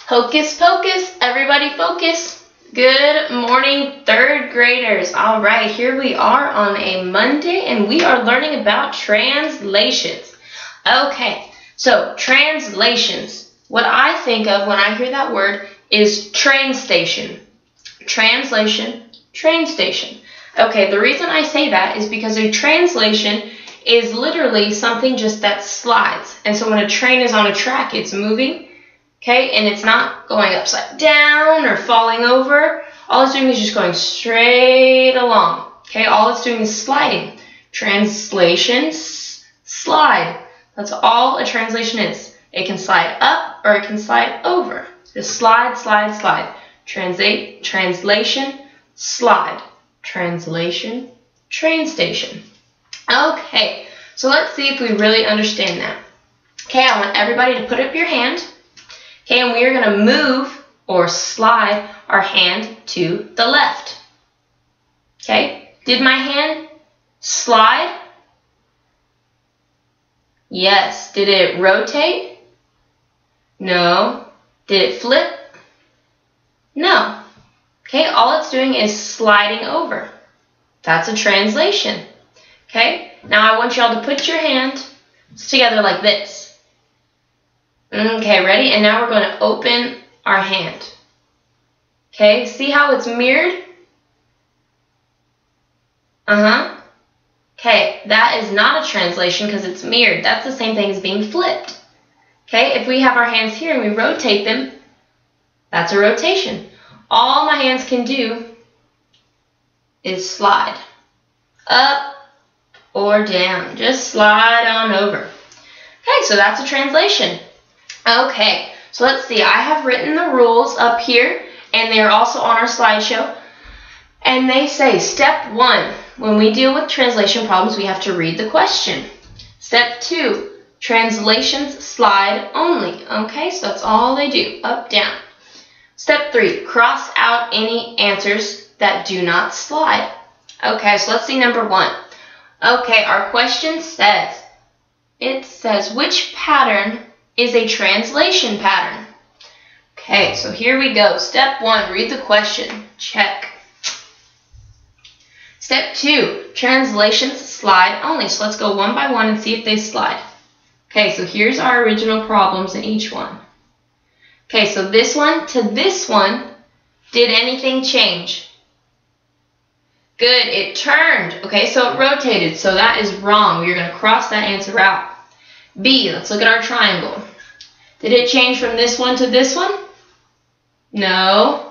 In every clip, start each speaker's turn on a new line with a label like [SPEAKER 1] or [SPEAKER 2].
[SPEAKER 1] Hocus pocus, everybody focus. Good morning, third graders. All right, here we are on a Monday and we are learning about translations. Okay, so translations. What I think of when I hear that word is train station. Translation, train station. Okay, the reason I say that is because a translation is literally something just that slides. And so when a train is on a track, it's moving, okay, and it's not going upside down or falling over. All it's doing is just going straight along, okay? All it's doing is sliding. Translations, slide. That's all a translation is. It can slide up or it can slide over. Just slide, slide, slide. Translation, slide. Translation, train station. Okay, so let's see if we really understand that. Okay, I want everybody to put up your hand. Okay, and we are going to move or slide our hand to the left. Okay, did my hand slide? Yes. Did it rotate? No. Did it flip? No. Okay, all it's doing is sliding over. That's a translation. Okay, now I want y'all to put your hands together like this. Okay, ready? And now we're going to open our hand. Okay, see how it's mirrored? Okay, that is not a translation because it's mirrored. That's the same thing as being flipped. Okay, if we have our hands here and we rotate them, that's a rotation. All my hands can do is slide up or down. Just slide on over. Okay, so that's a translation. Okay, so let's see. I have written the rules up here, and they're also on our slideshow. And they say, step 1, when we deal with translation problems, we have to read the question. Step 2, translations slide only. Okay, so that's all they do, up, down. Step 3, cross out any answers that do not slide. Okay, so let's see number 1. Okay, our question says, which pattern is a translation pattern? Okay, so here we go. Step 1, read the question. Check. Step 2, translations slide only. So let's go one by one and see if they slide. Okay, so here's our original problems in each one. Okay, so this one to this one, did anything change? Good, it turned. Okay, so it rotated, so that is wrong. We're going to cross that answer out. B, let's look at our triangle. Did it change from this one to this one? No.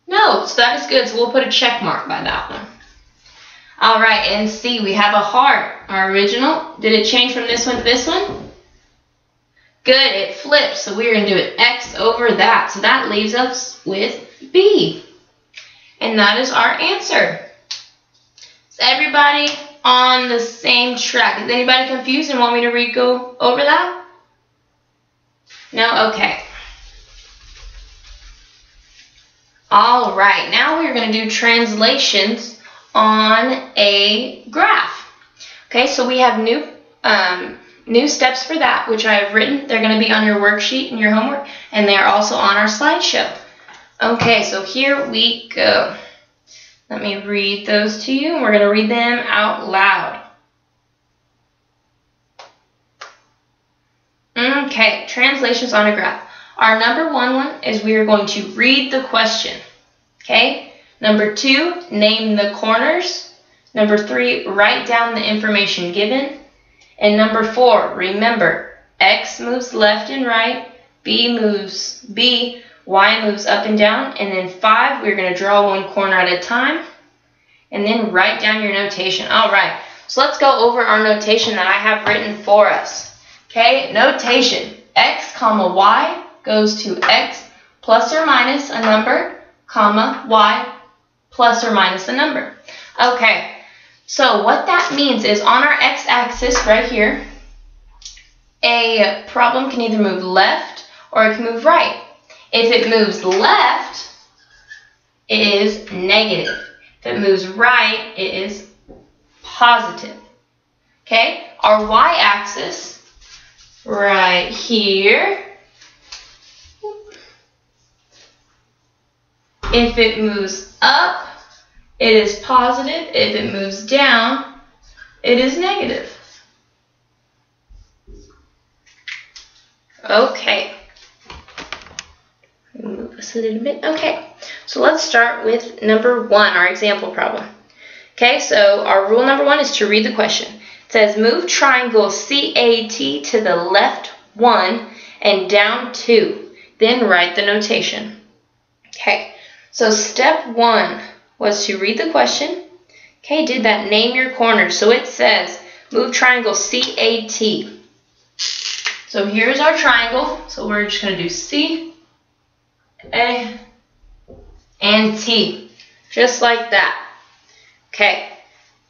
[SPEAKER 1] No, so that is good, so we'll put a check mark by that one. All right, and C, we have a heart. Our original, did it change from this one to this one? Good, it flipped, so we're going to do an X over that. So that leaves us with B. And that is our answer. Is everybody on the same track? Is anybody confused and want me to go over that? No? Okay. All right, now we're going to do translations on a graph. Okay, so we have new steps for that, which I have written. They're going to be on your worksheet and your homework, and they are also on our slideshow. Okay, so here we go. Let me read those to you, and we're going to read them out loud. Okay, translations on a graph. Our number one is we are going to read the question. Okay? Number 2, name the corners. Number 3, write down the information given. And number 4, remember, X moves left and right, Y moves up and down, and then 5, we're going to draw one corner at a time, and then write down your notation. All right, so let's go over our notation that I have written for us. Okay, notation, X, comma, Y goes to X plus or minus a number, comma, Y plus or minus a number. Okay, so what that means is on our X-axis right here, a problem can either move left or it can move right. If it moves left, it is negative. If it moves right, it is positive. Okay, our Y-axis right here If it moves up, it is positive. If it moves down, it is negative. Okay. Move this a little bit. Okay. So let's start with number 1, our example problem. Okay, so our rule number 1 is to read the question. It says, move triangle CAT to the left 1 and down 2. Then write the notation. Okay, so step 1 was to read the question. Okay, did that, name your corners. So it says, move triangle CAT. So here's our triangle. So we're just going to do C, A, and T. Just like that. Okay,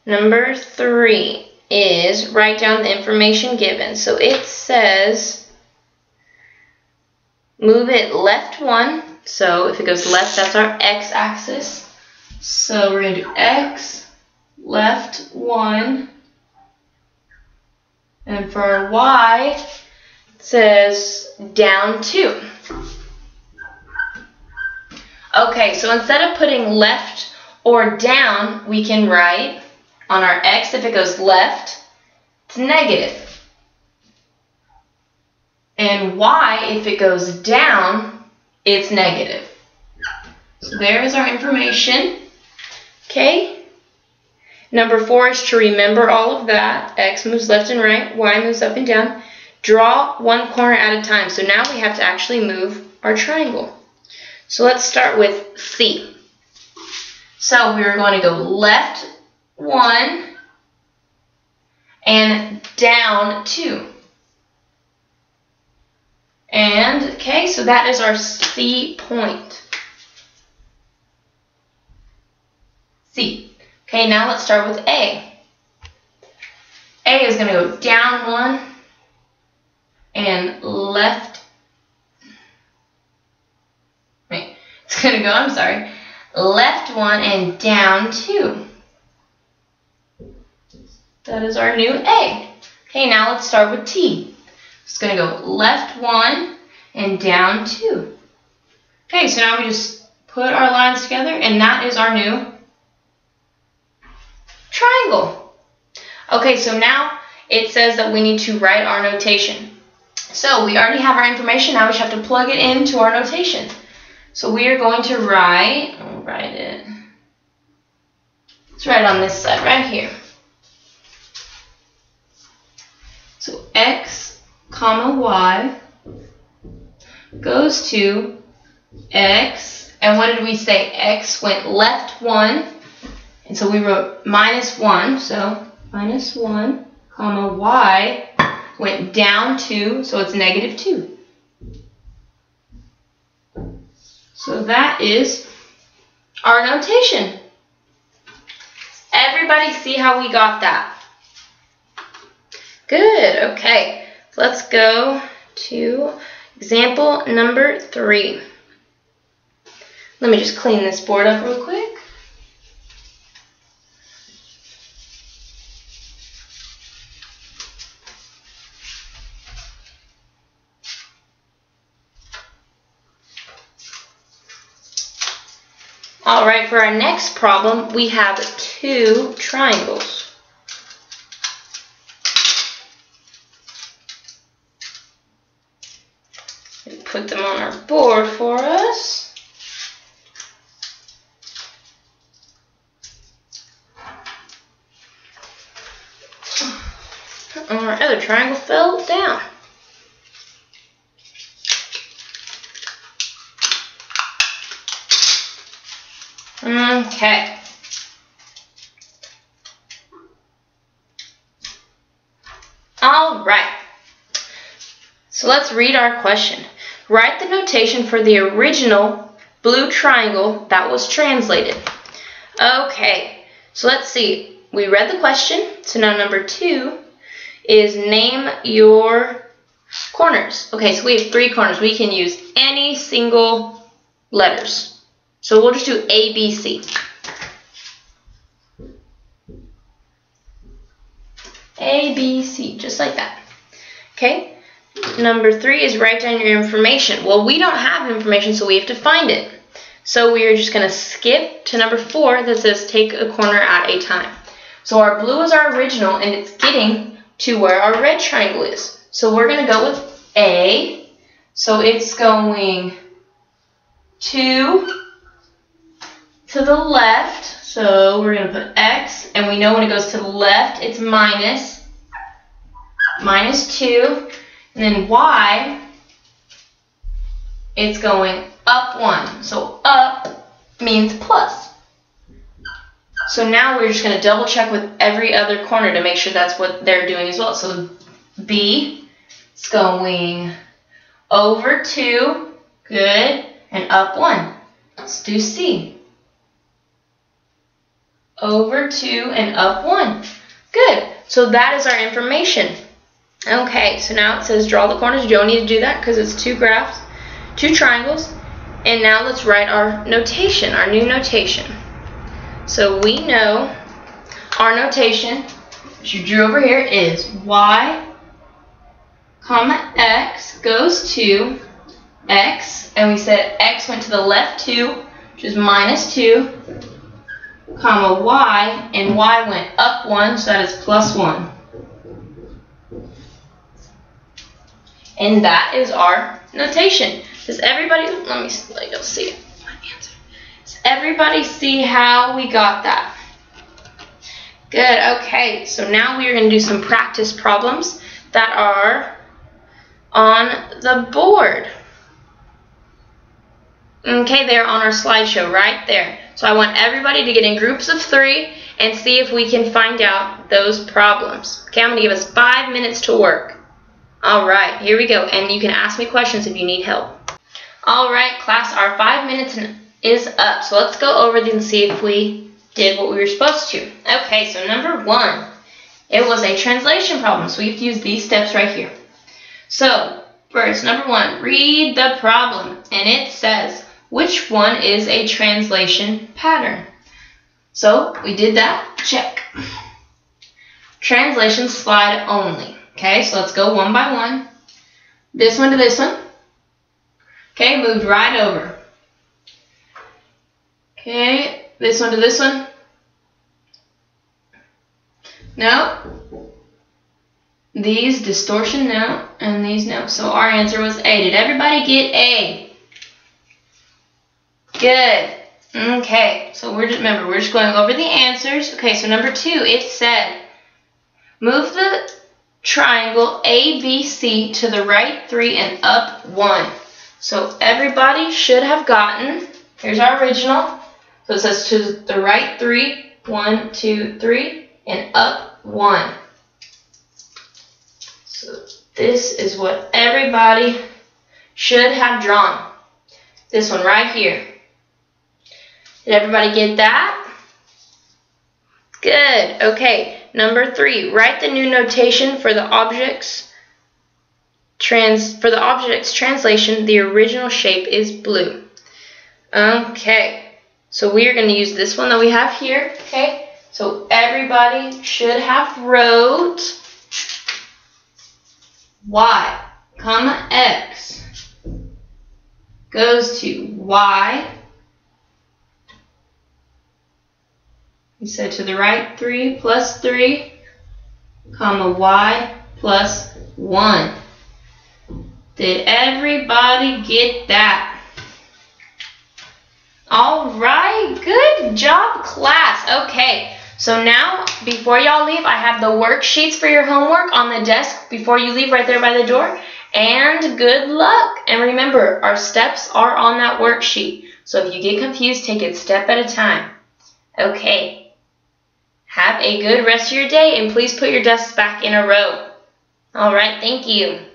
[SPEAKER 1] number 3 is write down the information given. So it says move it left 1. So if it goes left, that's our x-axis. So we're going to do x, left 1. And for our y, it says down 2. Okay, so instead of putting left or down, we can write on our x, if it goes left, it's negative. And y, if it goes down, it's negative. So there is our information. Okay. Number 4 is to remember all of that. X moves left and right, y moves up and down. Draw one corner at a time. So now we have to actually move our triangle. So let's start with C. So we're going to go left 1 and down 2. And, okay, so that is our C point. C. Okay, now let's start with A. A is going to go down 1 and left. Wait, it's going to go, I'm sorry, left 1 and down 2. That is our new A. Okay, now let's start with T. It's going to go left 1 and down 2. Okay, so now we just put our lines together, and that is our new triangle. Okay, so now it says that we need to write our notation. So we already have our information, now we just have to plug it into our notation. So we are going to write, let's write it on this side right here. So x comma y goes to x, and what did we say? X went left 1, and so we wrote -1, so -1 comma y went down 2, so it's -2. So that is our notation. Everybody see how we got that? Good, okay. Let's go to example number 3. Let me just clean this board up real quick. Alright, for our next problem, we have 2 triangles. Put them on our board for us. Our other triangle fell down. Okay. All right. So let's read our question. Write the notation for the original blue triangle that was translated. Okay, so let's see. We read the question, so now number 2 is name your corners. Okay, so we have 3 corners. We can use any single letters. So we'll just do A, B, C. A, B, C, just like that. Okay. Number 3 is write down your information. Well, we don't have information, so we have to find it. So we are just going to skip to number 4 that says take a corner at a time. So our blue is our original, and it's getting to where our red triangle is. So we're going to go with A. So it's going 2 to the left. So we're going to put X, and we know when it goes to the left, it's minus 2. And then Y, it's going up 1. So up means plus. So now we're just going to double check with every other corner to make sure that's what they're doing as well. So B is going over 2, good, and up 1. Let's do C. Over 2 and up 1. Good. So that is our information. Okay, so now it says draw the corners. You don't need to do that because it's 2 graphs, 2 triangles. And now let's write our notation, our new notation. So we know our notation, which you drew over here, is Y, comma, X goes to X. And we said X went to the left 2, which is minus 2, comma, Y, and Y went up 1, so that is plus 1. And that is our notation. Does everybody, let me go see my answer. Does everybody see how we got that? Good, okay. So now we are going to do some practice problems that are on the board. Okay, they're on our slideshow right there. So I want everybody to get in groups of 3 and see if we can find out those problems. Okay, I'm going to give us 5 minutes to work. Alright, here we go. And you can ask me questions if you need help. Alright, class, our 5 minutes is up. So let's go over them and see if we did what we were supposed to. Okay, so number 1, it was a translation problem. So we have to use these steps right here. So, first, number 1, read the problem. And it says, which one is a translation pattern? So, we did that. Check. Translation slide only. Okay, so let's go one by one. This one to this one. Okay, moved right over. Okay, this one to this one. No. These distortion, no. And these, no. So our answer was A. Did everybody get A? Good. Okay, so we're just going over the answers. Okay, so number 2, it said, move the triangle ABC to the right 3 and up 1. So everybody should have gotten, here's our original. So it says to the right 3, 1, 2, 3, and up 1. So this is what everybody should have drawn. This one right here. Did everybody get that? Good. Okay. Number 3. Write the new notation for the object's translation. The original shape is blue. Okay. So we are going to use this one that we have here. Okay. So everybody should have wrote Y, comma, X goes to Y. We said to the right 3 plus 3, comma, Y plus 1. Did everybody get that? All right, good job, class. Okay, so now before y'all leave, I have the worksheets for your homework on the desk before you leave right there by the door. And good luck. And remember, our steps are on that worksheet. So if you get confused, take it step at a time. Okay. Have a good rest of your day, and please put your desks back in a row. All right, thank you.